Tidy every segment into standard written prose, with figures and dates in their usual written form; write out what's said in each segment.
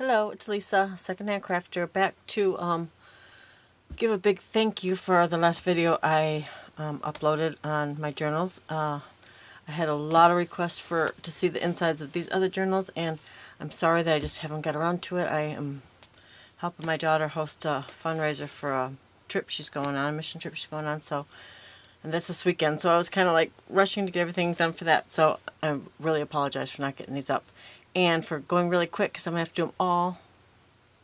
Hello, it's Lisa, Secondhand Crafter, back to give a big thank you for the last video I uploaded on my journals. I had a lot of requests to see the insides of these other journals, and I'm sorry that I just haven't got around to it. I am helping my daughter host a fundraiser for a trip she's going on, a mission trip she's going on, and that's this weekend, so I was kind of like rushing to get everything done for that, so I really apologize for not getting these up. And for going really quick, because I'm going to have to do them all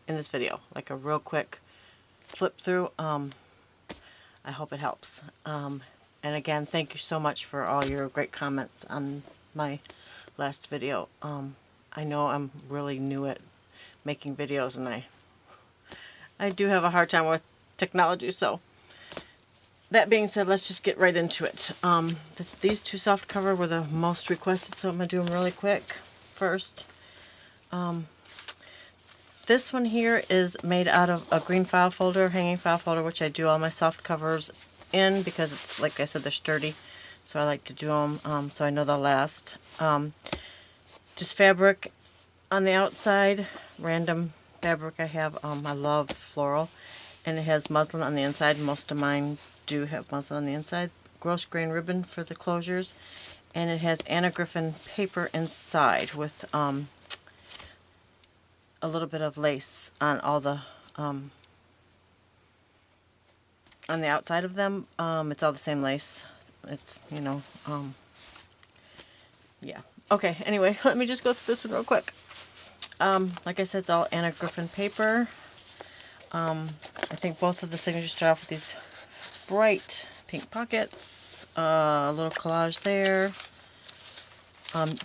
in this video, like a real quick flip through. I hope it helps. And again, thank you so much for all your great comments on my last video. I know I'm really new at making videos, and I do have a hard time with technology, so that being said, let's just get right into it. These two soft cover were the most requested, so I'm going to do them really quick first. This one here is made out of a green file folder, hanging file folder, which I do all my soft covers in because it's, like I said, they're sturdy. So I like to do them so I know they'll last. Just fabric on the outside, random fabric I have. I love floral, and it has muslin on the inside. Most of mine do have muslin on the inside. Gross grain ribbon for the closures, and it has Anna Griffin paper inside with a little bit of lace on all the on the outside of them. It's all the same lace. It's, you know, yeah. Okay, anyway, let me just go through this one real quick. Like I said, it's all Anna Griffin paper. I think both of the signatures start off with these bright pink pockets, a little collage there.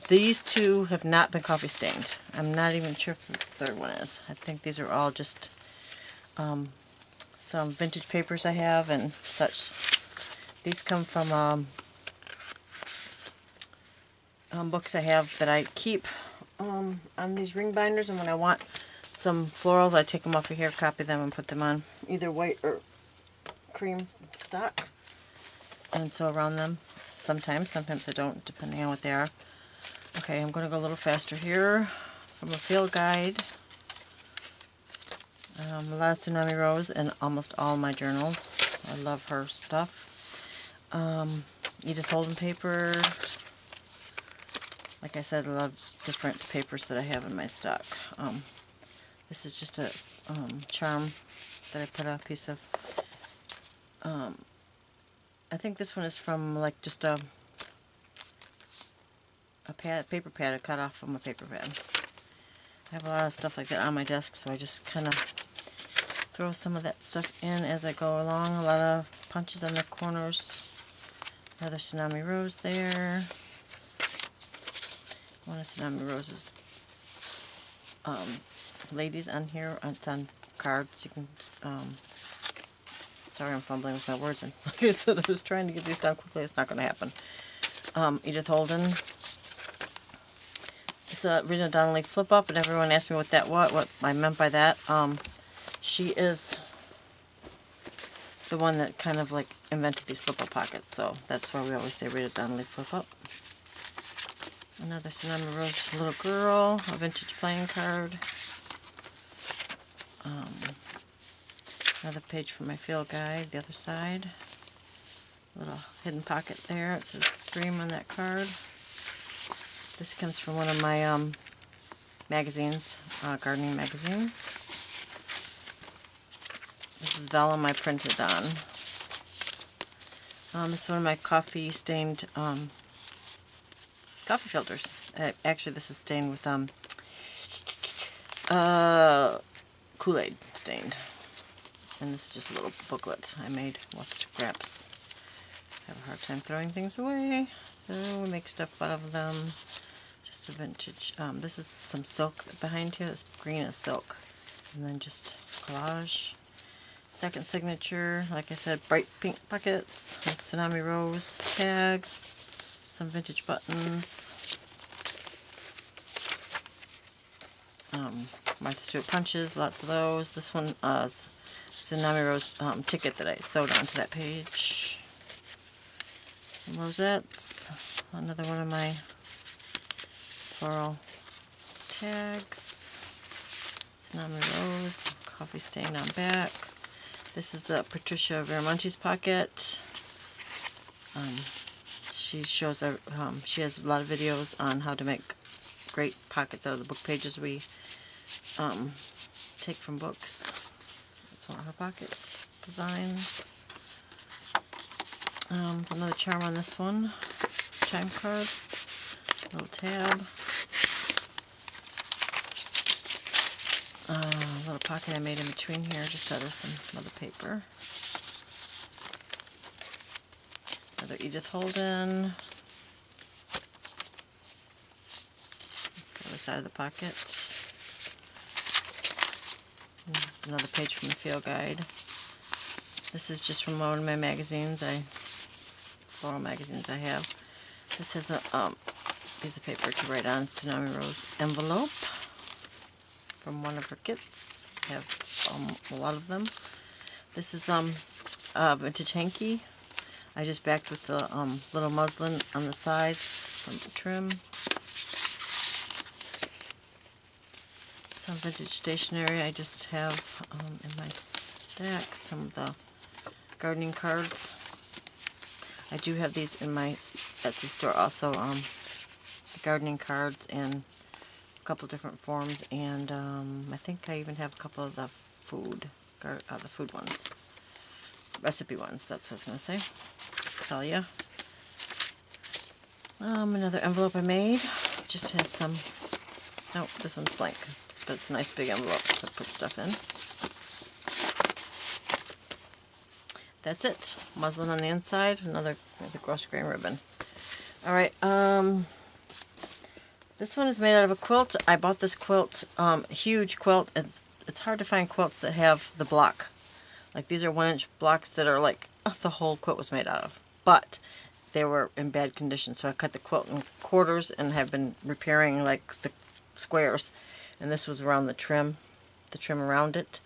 These two have not been coffee stained. I'm not even sure if the third one is. I think these are all just some vintage papers I have and such. These come from books I have that I keep on these ring binders, and when I want some florals, I take them off of here, copy them, and put them on either white or cream stock. And so around them, sometimes I don't, depending on what they are. Okay, I'm going to go a little faster here. From a field guide, a lot of Tsunami Rose in almost all my journals. I love her stuff. Edith Holden paper. Like I said, I love different papers that I have in my stock. This is just a charm that I put a piece of. I think this one is from like just a paper pad I cut off from a paper pad. I have a lot of stuff like that on my desk, so I just kind of throw some of that stuff in as I go along. A lot of punches on the corners. Another Tsunami Rose there. One of Tsunami Rose's ladies on here. It's on cards. You can. Sorry, I'm fumbling with my words. And like I said, I was trying to get these done quickly. It's not going to happen. Edith Holden. It's a Rita Donnelly flip up, and everyone asked me what I meant by that. She is the one that kind of like invented these flip up pockets, so that's why we always say Rita Donnelly flip up. Another Tsunami Rose little girl, a vintage playing card. Another page from my field guide, the other side. Little hidden pocket there. It says Dream on that card. This comes from one of my magazines, gardening magazines. This is vellum I printed on. This is one of my coffee stained coffee filters. Actually, this is stained with Kool-Aid stained. And this is just a little booklet I made with scraps. I have a hard time throwing things away, so we make stuff out of them. Just a vintage. This is some silk behind here. This green is silk. And then just collage. Second signature, like I said, bright pink pockets. Tsunami Rose tag. Some vintage buttons. Martha Stewart punches, lots of those. This one is Tsunami Rose ticket that I sewed onto that page. Some rosettes. Another one of my floral tags. Cinnamon Rose, coffee stain on back. This is Patricia Veramonte's pocket. She shows she has a lot of videos on how to make great pockets out of the book pages we take from books. That's one of her pocket designs. Another charm on this one. Time card. Little tab. A little pocket I made in between here just out of some other paper. Another Edith Holden. The other side of the pocket. Another page from the field guide. This is just from one of my magazines, floral magazines I have. This has a piece of paper to write on. Tsunami Rose envelope from one of her kits. I have a lot of them. This is vintage hanky. I just backed with the little muslin on the side from the trim. Some vintage stationery I just have in my stack. Some of the gardening cards. I do have these in my Etsy store also. The gardening cards in a couple different forms, and I think I even have a couple of the food ones. Recipe ones, that's what I was going to say. Tell ya. Another envelope I made. Just has some, no, this one's blank, but it's a nice big envelope to put stuff in. That's it. Muslin on the inside, another gross grain ribbon. Alright, this one is made out of a quilt. I bought this quilt, huge quilt. It's hard to find quilts that have the block. Like these are 1-inch blocks that are like the whole quilt was made out of. But they were in bad condition, so I cut the quilt in quarters and have been repairing like the squares. And this was around the trim around it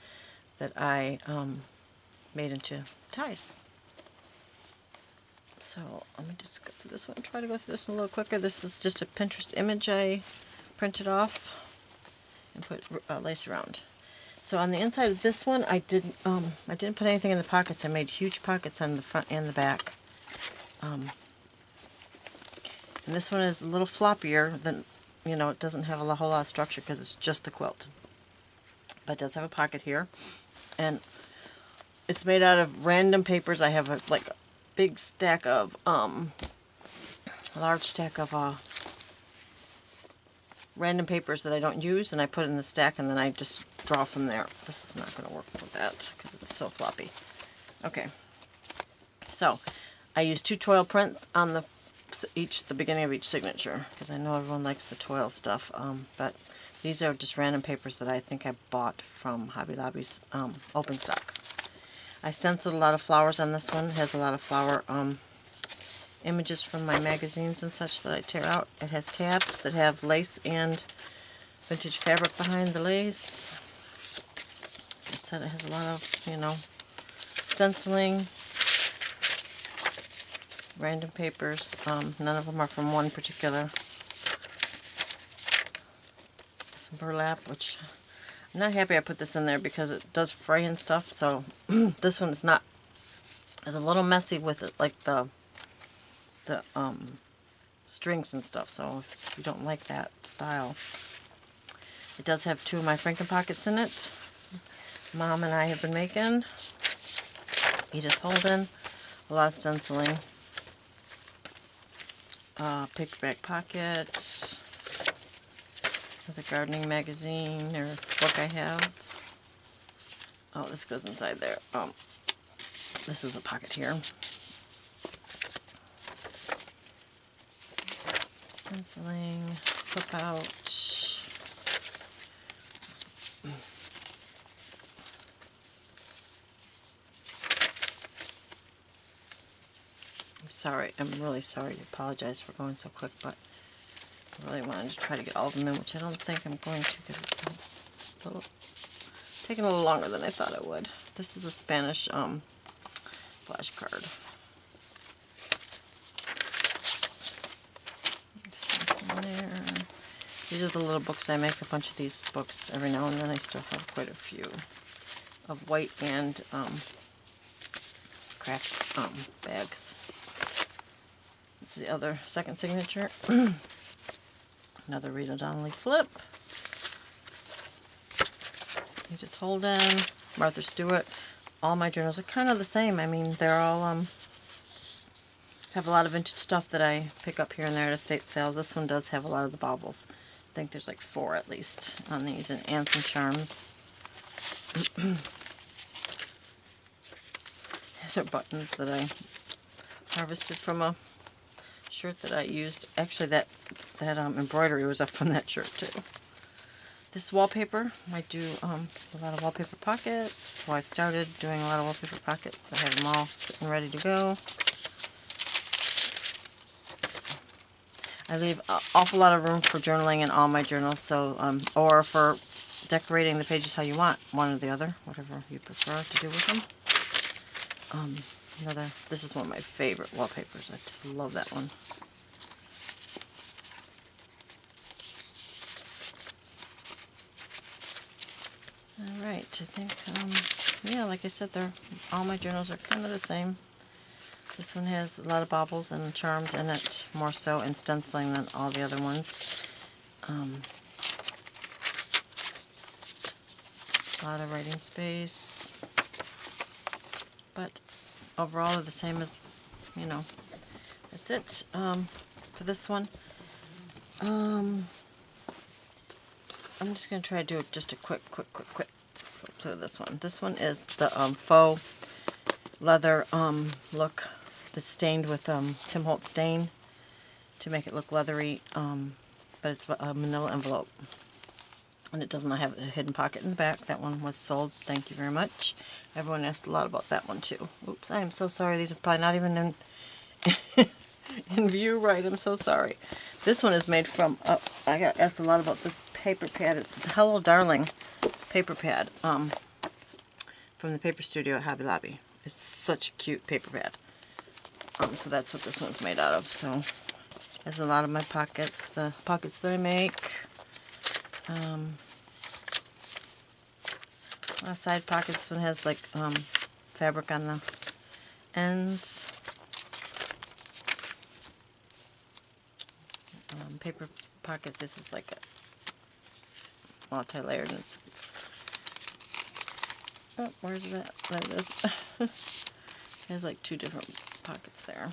that I made into ties. So let me just go through this one. Try to go through this one a little quicker. This is just a Pinterest image I printed off and put lace around. So on the inside of this one, I didn't put anything in the pockets. I made huge pockets on the front and the back. And this one is a little floppier than, it doesn't have a whole lot of structure because it's just the quilt. But it does have a pocket here. And it's made out of random papers. I have a big stack of, a large stack of random papers that I don't use, and I put in the stack, and then I just draw from there. This is not going to work with that because it's so floppy. Okay, so I use 2 toil prints on the beginning of each signature because I know everyone likes the toil stuff. But these are just random papers that I think I bought from Hobby Lobby's open stock. I stenciled a lot of flowers on this one. It has a lot of flower images from my magazines and such that I tear out. It has tabs that have lace and vintage fabric behind the lace. I said it has a lot of, stenciling, random papers. None of them are from one particular. Some burlap, which I'm not happy I put this in there because it does fray and stuff. So this one is not. It's a little messy with it, like the strings and stuff, so if you don't like that style. It does have 2 of my Franken pockets in it. Mom and I have been making. Edith Holden. A lot of stenciling. Paperback pocket. With a gardening magazine or book I have. Oh, this goes inside there. This is a pocket here. Stenciling, flip out. I'm sorry, I'm really sorry. I apologize for going so quick, but I really wanted to try to get all of them in, which I don't think I'm going to because it's taking a little longer than I thought it would. This is a Spanish flashcard. There. These are the little books. I make a bunch of these books every now and then. I still have quite a few of white and craft bags. This is the other second signature. Another Rita Donnelly flip. Edith Holden, Martha Stewart. All my journals are kind of the same. I mean, they're all have a lot of vintage stuff that I pick up here and there at estate sales. This one does have a lot of the baubles. I think there's like 4 at least on these, and Ants and Charms. These are buttons that I harvested from a shirt that I used. Actually, that embroidery was up from that shirt too. This wallpaper, I do a lot of wallpaper pockets. Well, I've started doing a lot of wallpaper pockets. I have them all sitting ready to go. I leave an awful lot of room for journaling in all my journals, so or for decorating the pages how you want, one or the other, whatever you prefer to do with them. This is one of my favorite wallpapers. I just love that one. Alright, I think, yeah, like I said, all my journals are kind of the same. This one has a lot of baubles and charms in it, more so in stenciling than all the other ones. A lot of writing space, but overall they're the same as, you know, that's it for this one. I'm just going to try to do just a quick flip through this one. This one is the faux leather look. It's stained with Tim Holtz stain to make it look leathery, but it's a manila envelope. And it does not have a hidden pocket in the back. That one was sold. Thank you very much. Everyone asked a lot about that one too. Oops, I am so sorry. These are probably not even in in view right. I'm so sorry. This one is made from, I got asked a lot about this paper pad. It's the Hello Darling paper pad from the paper studio at Hobby Lobby. It's such a cute paper pad. So that's what this one's made out of. So there's a lot of my pockets, the pockets that I make. A lot of side pockets. This one has like fabric on the ends. Paper pockets. This is like a multi-layered. And it's, oh, where's that? There it is. It has like 2 different pockets there.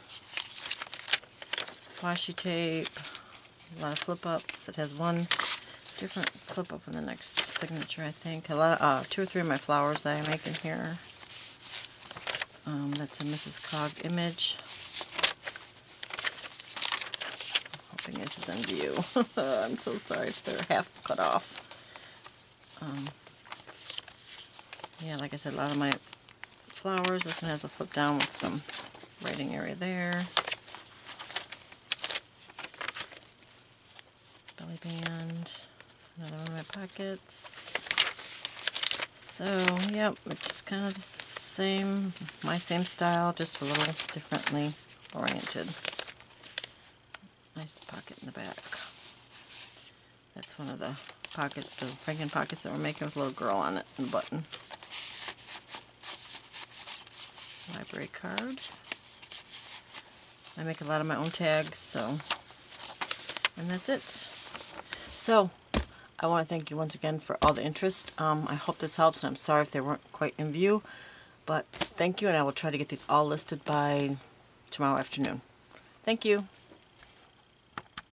Washi tape. A lot of flip-ups. It has 1 different flip-up in the next signature, I think. A lot of, 2 or 3 of my flowers that I make in here. That's a Mrs. Cog image. Hoping this is in view. I'm so sorry if they're half cut off. Yeah, like I said, a lot of my flowers. This one has a flip down with some writing area there. Belly band. Another one of my pockets. So, yep, it's just kind of the same, my same style, just a little differently oriented. Nice pocket in the back. That's one of the pockets, the Franken pockets that we're making with a little girl on it and a button. Library card. I make a lot of my own tags, so, and that's it. So, I want to thank you once again for all the interest. I hope this helps, and I'm sorry if they weren't quite in view, but thank you, and I will try to get these all listed by tomorrow afternoon. Thank you.